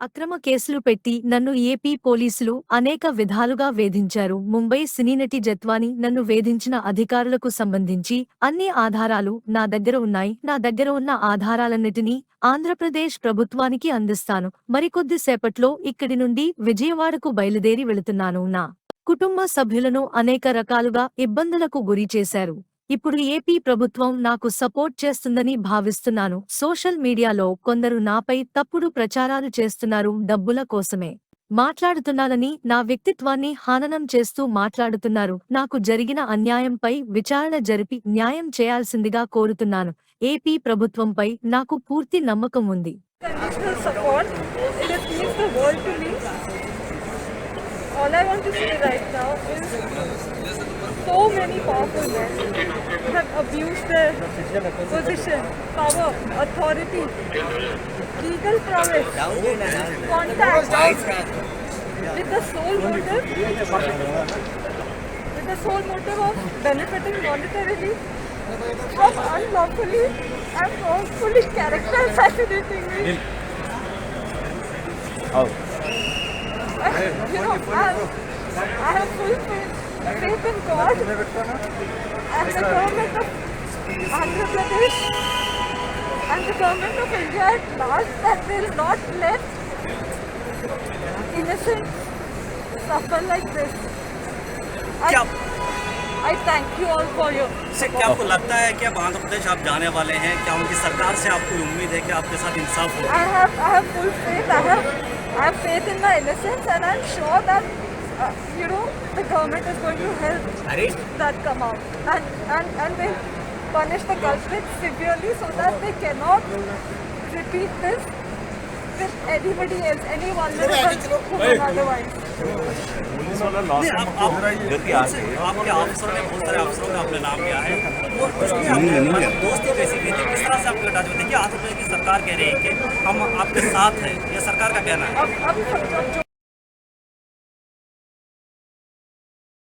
అక్రమ కేసులు పెట్టి నన్ను ఏపీ పోలీసులు అనేక విధాలుగా వేధించారు. ముంబై సినీ నటి జత్వాని నన్ను వేధించిన అధికారులకు సంబంధించి అన్ని ఆధారాలు నా దగ్గర ఉన్నాయి. నా దగ్గర ఉన్న ఆధారాలన్నిటినీ ఆంధ్రప్రదేశ్ ప్రభుత్వానికి అందిస్తాను. మరికొద్ది సేపట్లో ఇక్కడి నుండి విజయవాడకు బయలుదేరి వెళుతున్నాను. నా కుటుంబ సభ్యులను అనేక రకాలుగా ఇబ్బందులకు గురి చేశారు. ఇప్పుడు ఏపీ ప్రభుత్వం నాకు సపోర్ట్ చేస్తుందని భావిస్తున్నాను. సోషల్ మీడియాలో కొందరు నాపై తప్పుడు ప్రచారాలు చేస్తున్నారు. డబ్బుల కోసమే మాట్లాడుతున్నానని, నా వ్యక్తిత్వాన్ని హననం చేస్తూ మాట్లాడుతున్నారు. నాకు జరిగిన అన్యాయంపై విచారణ జరిపి న్యాయం చేయాల్సిందిగా కోరుతున్నాను. ఏపీ ప్రభుత్వంపై నాకు పూర్తి నమ్మకం ఉంది. Conditional support, it means the world to me. All I want to say right now is so many powerful men have abused their position, power, authority, legal prowess, contact with the sole motive of benefiting monetarily from unlawfully and wrongfully character assassinating me. I have full faith in God and the government of Andhra Pradesh and the government of India at large that will not let innocents suffer like this. I thank you all for your support. क्या आपको लगता है कि अब आंध्र प्रदेश आप जाने वाले हैं? क्या उनकी सरकार से आपको उम्मीद है कि आपके साथ इंसाफ हो? I have full faith. I have faith in my innocence, and I'm sure that the government is going to help that come out and will punish the culprits severely so that they cannot repeat this with anybody else, any vulnerable woman otherwise. आपके अफसरों ने, बहुत सारे अफसरों ने अपने नाम लिया है और दोस्ती कैसी थी, किस तरह से आपको देखिए आंध्र प्रदेश की सरकार कह रही है कि हम आपके साथ हैं, ये सरकार का कहना है। अब जो